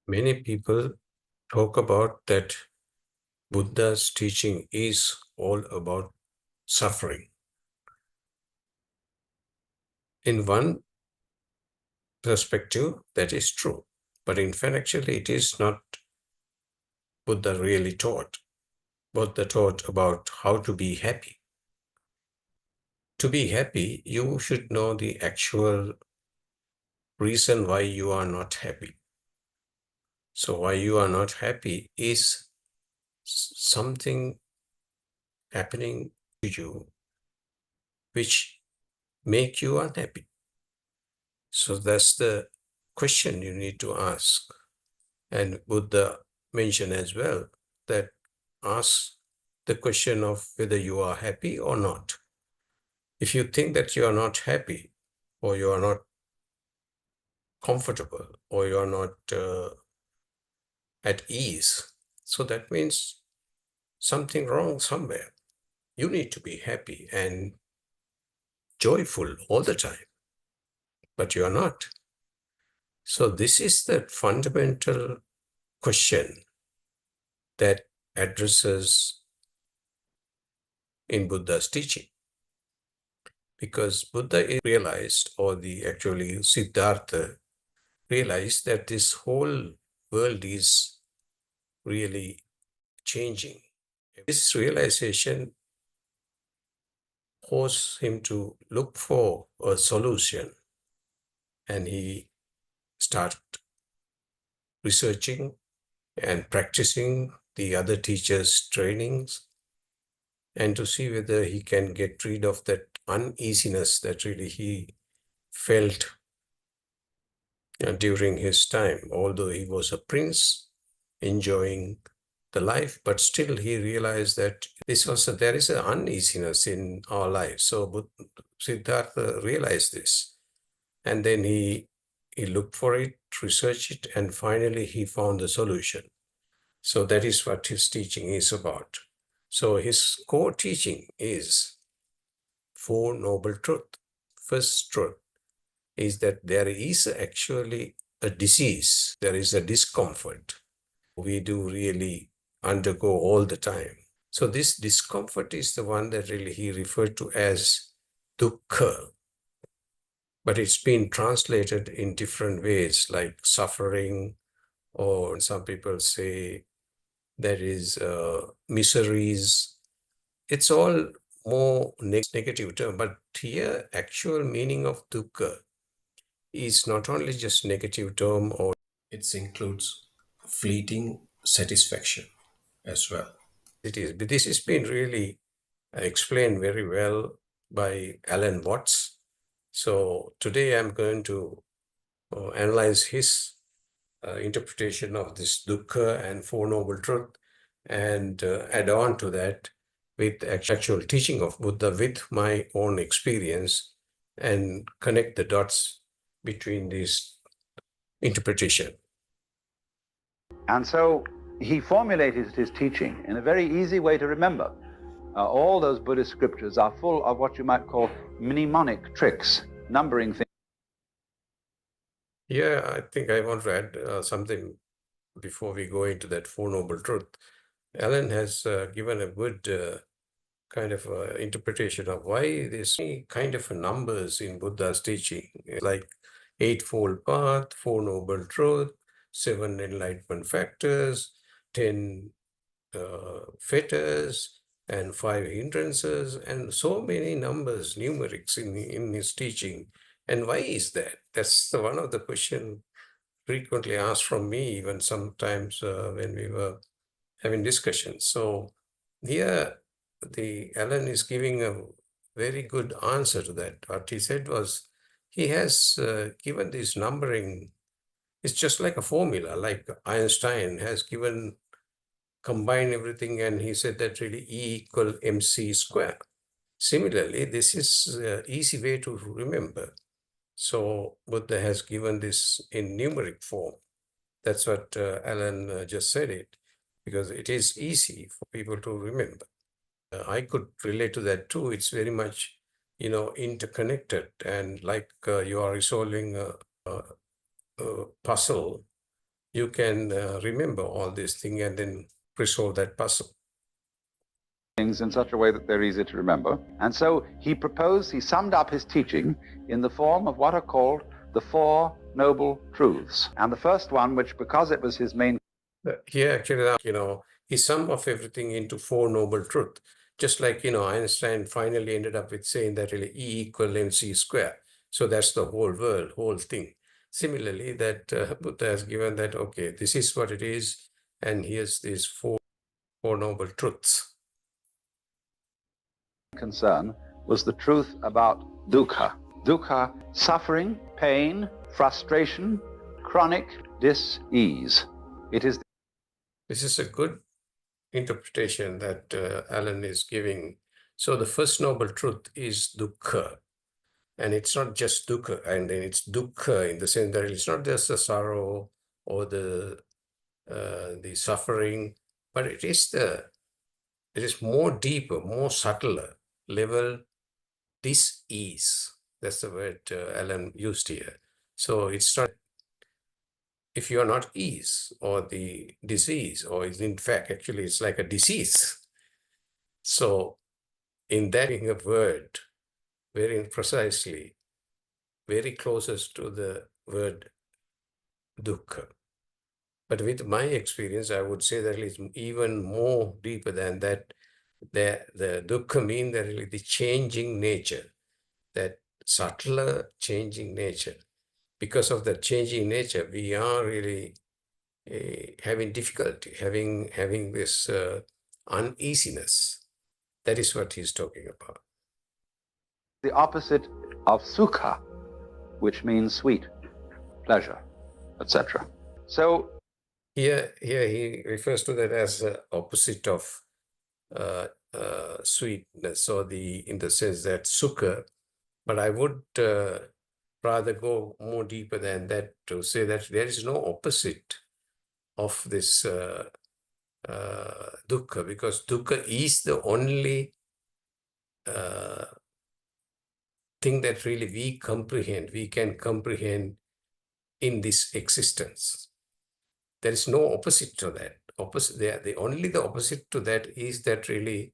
Many people talk about that Buddha's teaching is all about suffering. In one perspective, that is true. But in fact, actually, it is not Buddha really taught. Buddha taught about how to be happy. To be happy, you should know the actual reason why you are not happy. So why you are not happy is something happening to you which make you unhappy. So that's the question you need to ask. And Buddha mentioned as well that ask the question of whether you are happy or not. If you think that you are not happy, or you are not comfortable, or you are not at ease, so that means something wrong somewhere. You need to be happy and joyful all the time, but you are not. So this is the fundamental question that addresses in Buddha's teaching. Because Buddha realized, or the actually Siddhartha realized, that this whole world is really changing. This realization forced him to look for a solution, and he started researching and practicing the other teachers' trainings, and to see whether he can get rid of that uneasiness that really he felt during his time. Although he was a prince enjoying the life, but still he realized that there is an uneasiness in our life. So Siddhartha realized this, and then he looked for it, researched it, and finally he found the solution. So that is what his teaching is about. So his core teaching is Four Noble Truths. First truth is that there is actually a disease, there is a discomfort we do really undergo all the time. So this discomfort is the one that really he referred to as dukkha, but it's been translated in different ways, like suffering, or some people say there is miseries. It's all more negative term, but here actual meaning of dukkha is not only just negative term, or it includes fleeting satisfaction as well. It is, but this has been really explained very well by Allan Watts. So today I'm going to analyze his interpretation of this dukkha and Four Noble Truths, and add on to that with actual teaching of Buddha with my own experience, and connect the dots between this interpretation. And so he formulated his teaching in a very easy way to remember. All those Buddhist scriptures are full of what you might call mnemonic tricks, numbering things. Yeah, I think I want to add something before we go into that Four Noble Truths. Allan has given a good kind of interpretation of why there's any kind of numbers in Buddha's teaching, like Eightfold Path, Four Noble Truths, Seven Enlightenment Factors, 10 Fetters, and 5 hindrances, and so many numbers, numerics in his teaching. And why is that? That's one of the questions frequently asked from me, even sometimes when we were having discussions. So here, Allan is giving a very good answer to that. What he said was, he has given this numbering. It's just like a formula, like Einstein has combine everything, and he said that really E equal mc square. Similarly, this is an easy way to remember. So Buddha has given this in numeric form. That's what Allan just said it, because it is easy for people to remember. I could relate to that too. It's very much, interconnected, and like you are resolving a puzzle, you can remember all these things and then resolve that puzzle. Things in such a way that they're easy to remember. And so he summed up his teaching in the form of what are called the Four Noble Truths. And the first one, which because it was his main... Here actually, he summed up everything into Four Noble Truths. Just like, Einstein finally ended up with saying that really E equal MC square. So that's the whole world, whole thing. Similarly, that Buddha has given that, okay, this is what it is, and here's these four noble truths. Concern was the truth about dukkha. Dukkha, suffering, pain, frustration, chronic dis-ease. This is a good interpretation that Allan is giving. So the first noble truth is dukkha. And it's not just dukkha, and then it's dukkha in the sense that it's not just the sorrow or the suffering, but it is more deeper, more subtler level dis-ease. That's the word Allan used here. So it's not, if you are not ease or the disease, or in fact, actually it's like a disease. So in that word, very precisely, very closest to the word dukkha. But with my experience, I would say that it's even more deeper than that. The dukkha means that really the changing nature, that subtler changing nature. Because of the changing nature, we are really having difficulty, having this uneasiness. That is what he's talking about. The opposite of sukha, which means sweet, pleasure, etc. So here he refers to that as the opposite of sweetness, or in the sense that sukha. But I would rather go more deeper than that to say that there is no opposite of this dukkha, because dukkha is the only thing that really we can comprehend in this existence. There is no opposite to that. The opposite to that is that really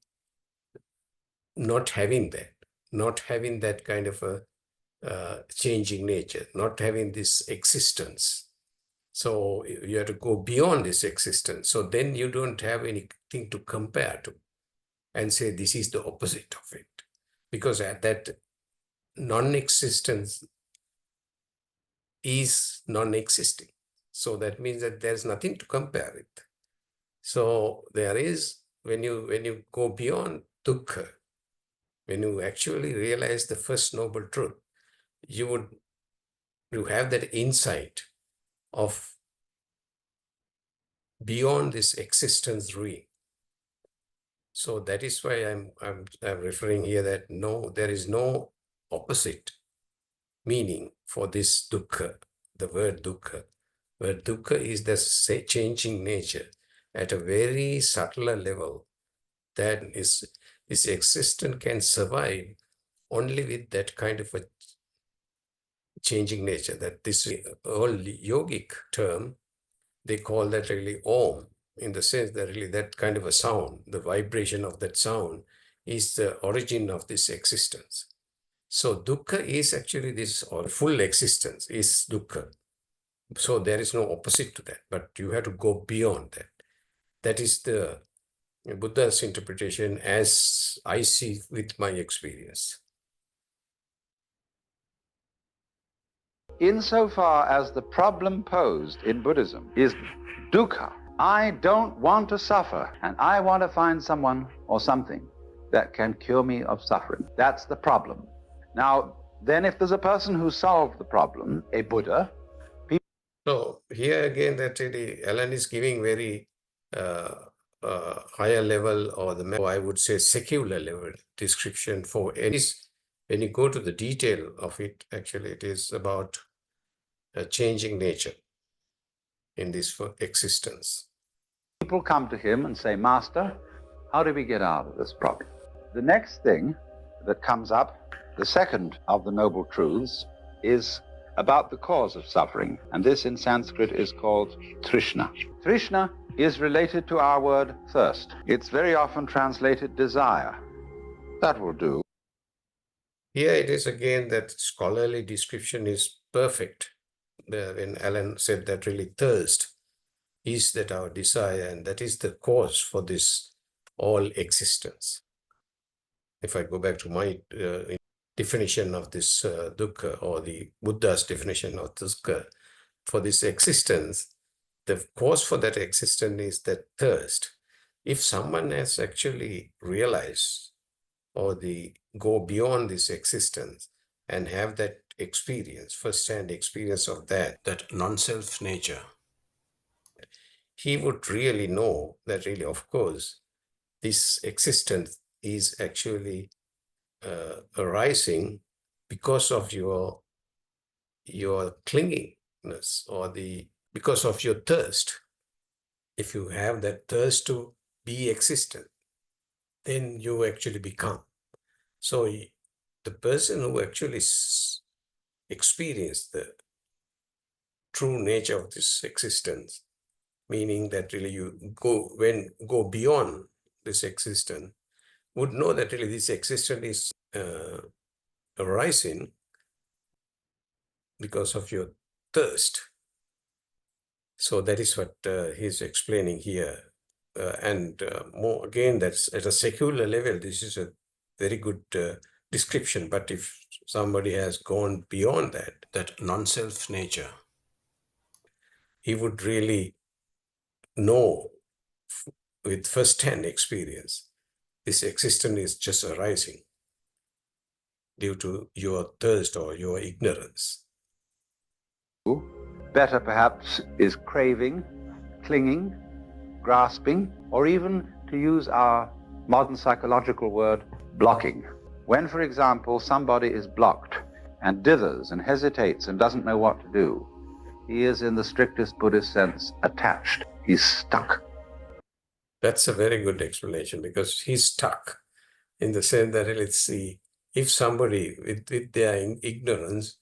not having that kind of a changing nature, not having this existence. So you have to go beyond this existence. So then you don't have anything to compare to and say this is the opposite of it. Because at that non-existence is non-existing. So that means that there's nothing to compare with. So there is, when you go beyond dukkha, when you actually realize the first noble truth, you have that insight of beyond this existence dream. So that is why I'm referring here that no, there is no opposite meaning for this dukkha, the word dukkha. Where dukkha is the changing nature at a very subtler level, that is, this existence can survive only with that kind of a changing nature. That this old yogic term, they call that really Om, in the sense that really that kind of a sound, the vibration of that sound is the origin of this existence. So dukkha is actually this, or full existence is dukkha. So there is no opposite to that, but you have to go beyond that. That is the Buddha's interpretation as I see with my experience. insofar as the problem posed in Buddhism is dukkha, I don't want to suffer, and I want to find someone or something that can cure me of suffering. That's the problem. Now, then if there's a person who solved the problem, a Buddha. So here again, that really Allan is giving very higher level, or I would say secular level description for any. When you go to the detail of it, actually it is about a changing nature in this existence. People come to him and say, Master, how do we get out of this problem? The next thing that comes up, the second of the Noble Truths, is about the cause of suffering, and this in Sanskrit is called Trishna. Trishna is related to our word thirst. It's very often translated desire. That will do. Here it is again that scholarly description is perfect. When Allan said that really thirst is that our desire, and that is the cause for this all existence. If I go back to my definition of this dukkha, or the Buddha's definition of dukkha, for this existence, the cause for that existence is that thirst. If someone has actually realized or go beyond this existence and have that experience, first-hand experience of that non-self nature, he would really know that really, of course, this existence is actually arising because of your clingingness, or because of your thirst. If you have that thirst to be existent, then you actually become. So the person who actually experienced the true nature of this existence, meaning that really you go beyond this existence, would know that really this existence is arising because of your thirst. So that is what he's explaining here. And more again, that's at a secular level, this is a very good description. But if somebody has gone beyond that non-self nature, he would really know with first-hand experience, this existence is just arising due to your thirst or your ignorance. Better perhaps is craving, clinging, grasping, or even, to use our modern psychological word, blocking. When, for example, somebody is blocked and dithers and hesitates and doesn't know what to do, he is, in the strictest Buddhist sense, attached. He's stuck. That's a very good explanation, because he's stuck in the sense that, let's see, if somebody with their ignorance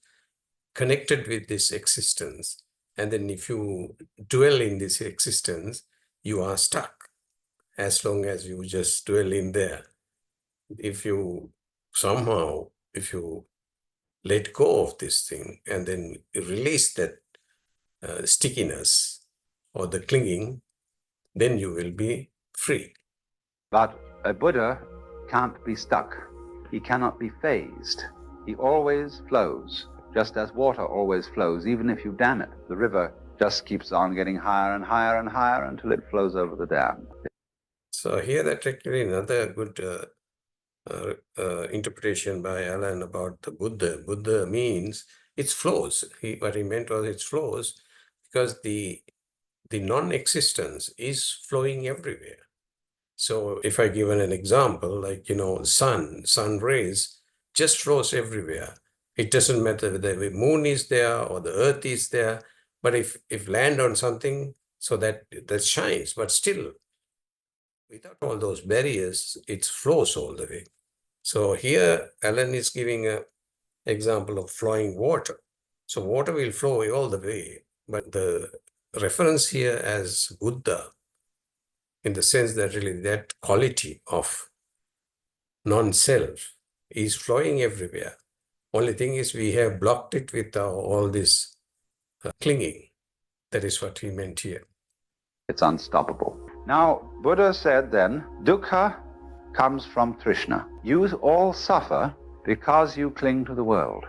connected with this existence, and then if you dwell in this existence, you are stuck as long as you just dwell in there. If you let go of this thing and then release that stickiness or the clinging, then you will be free. But a Buddha can't be stuck. He cannot be phased. He always flows, just as water always flows. Even if you dam it, the river just keeps on getting higher and higher and higher until it flows over the dam. So here that actually another good interpretation by Allan about the Buddha. Buddha means it flows. What he meant was it flows because the non-existence is flowing everywhere. So if I give an example, like, sun rays just flows everywhere. It doesn't matter whether the moon is there or the earth is there, but if land on something, so that shines, but still, without all those barriers, it flows all the way. So here, Allan is giving an example of flowing water. So water will flow all the way, but the reference here as Buddha, in the sense that really that quality of non-self is flowing everywhere. Only thing is we have blocked it with all this clinging. That is what he meant here. It's unstoppable. Now, Buddha said then, dukkha comes from Trishna. You all suffer because you cling to the world,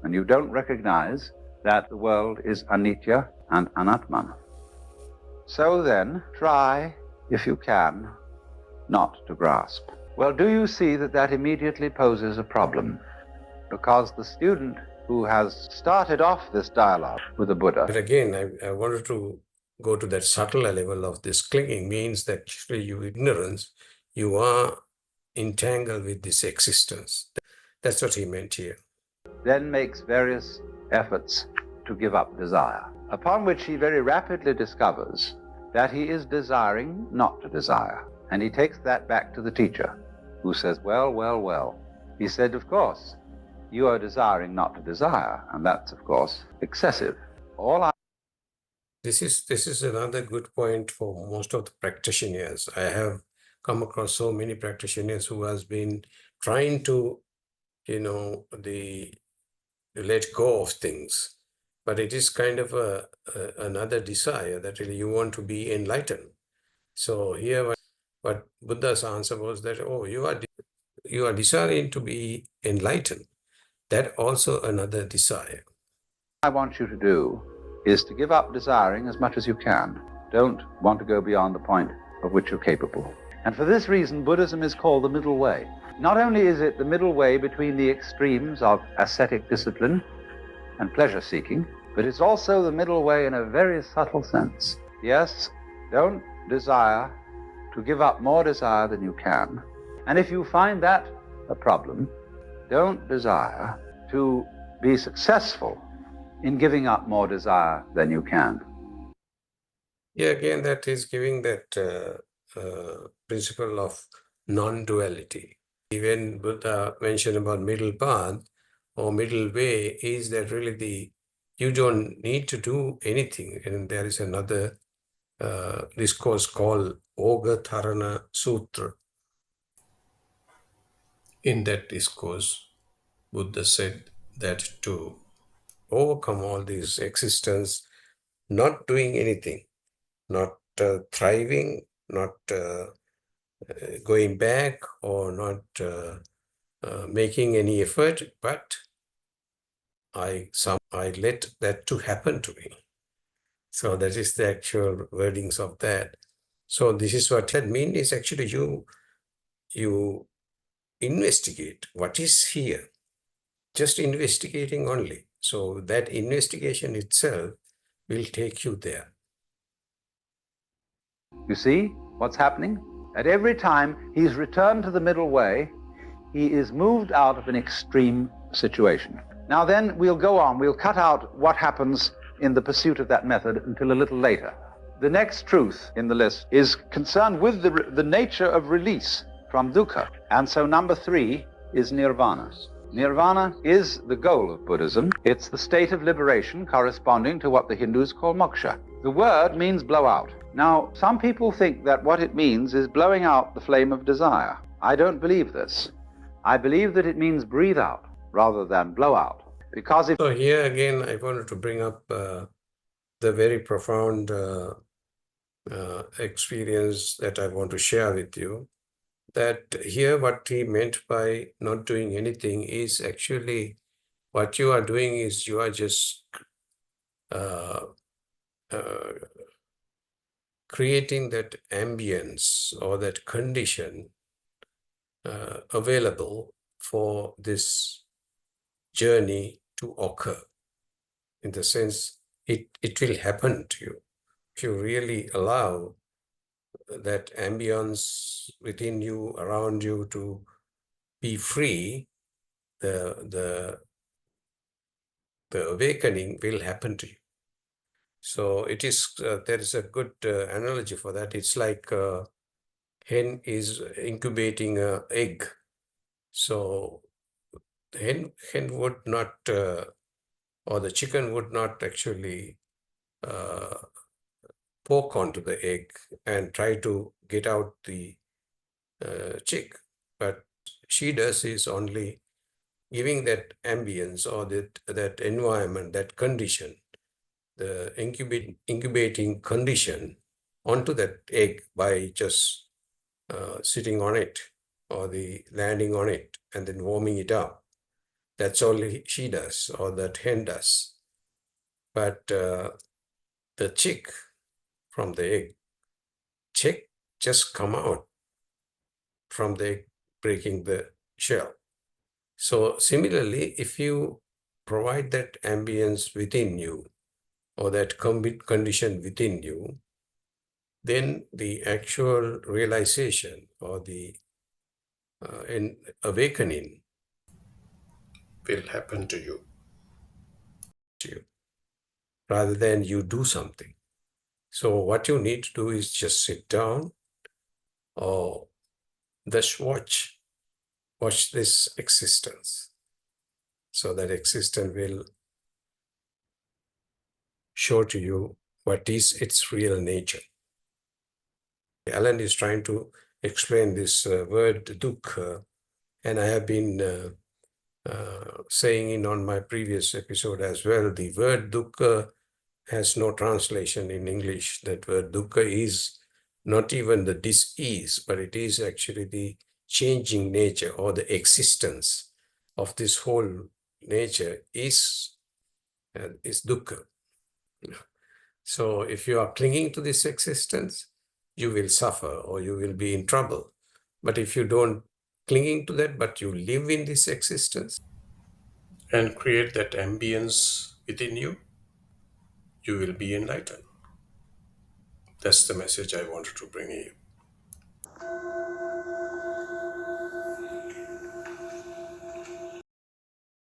and you don't recognize that the world is anicca and anatman. So then, try, if you can, not to grasp. Well, do you see that immediately poses a problem? Because the student who has started off this dialogue with the Buddha... But again, I wanted to go to that subtler level of this clinging, means that you ignorance, you are entangled with this existence. That's what he meant here. Then makes various efforts to give up desire, upon which he very rapidly discovers that he is desiring not to desire. And he takes that back to the teacher, who says, well. He said, of course, you are desiring not to desire, and that's, of course, excessive. This is another good point for most of the practitioners. I have come across so many practitioners who has been trying to, let go of things, but it is kind of another desire that really you want to be enlightened. So here, what Buddha's answer was that, oh, you are desiring to be enlightened. That also another desire. I want you to do is to give up desiring as much as you can. Don't want to go beyond the point of which you're capable. And for this reason, Buddhism is called the middle way. Not only is it the middle way between the extremes of ascetic discipline and pleasure-seeking, but it's also the middle way in a very subtle sense. Yes, don't desire to give up more desire than you can. And if you find that a problem, don't desire to be successful in giving up more desire than you can. Yeah, again, that is giving that principle of non-duality. Even Buddha mentioned about middle path or middle way is that really you don't need to do anything. And there is another discourse called Ogatharana Sutra. In that discourse, Buddha said that to overcome all these existence, not doing anything, not thriving, not going back or not making any effort, but I let that to happen to me. So that is the actual wordings of that. So this is what that means is actually you investigate what is here, just investigating only. So that investigation itself will take you there. You see what's happening? At every time he's returned to the middle way, he is moved out of an extreme situation. Now then, we'll go on. We'll cut out what happens in the pursuit of that method until a little later. The next truth in the list is concerned with the nature of release from dukkha. And so number 3 is nirvana. Nirvana is the goal of Buddhism. It's the state of liberation corresponding to what the Hindus call moksha. The word means blow out. Now, some people think that what it means is blowing out the flame of desire. I don't believe this. I believe that it means breathe out rather than blow out. Because if So here again, I wanted to bring up the very profound experience that I want to share with you. That here what he meant by not doing anything is actually what you are doing is you are just creating that ambience or that condition available for this journey to occur. In the sense, it will happen to you. If you really allow that ambience within you, around you to be free, the awakening will happen to you. So it is, there is a good analogy for that. It's like a hen is incubating an egg. So the hen would not, or the chicken would not actually poke onto the egg and try to get out the chick. But she does is only giving that ambience or that environment, that condition, the incubating condition onto that egg by just sitting on it or the landing on it and then warming it up. That's all she does or that hen does. But the chick from the egg, chick just come out from the egg, breaking the shell. So similarly, if you provide that ambience within you or that condition within you, then the actual realization or the awakening will happen to you, rather than you do something. So what you need to do is just sit down or just watch this existence. So that existence will show to you what is its real nature. Allan is trying to explain this word dukkha, and I have been saying in on my previous episode as well, the word dukkha has no translation in English. That word dukkha is not even the dis-ease, but it is actually the changing nature or the existence of this whole nature is dukkha. So if you are clinging to this existence, you will suffer or you will be in trouble. But if you don't clinging to that, but you live in this existence and create that ambience within you, you will be enlightened. That's the message I wanted to bring you.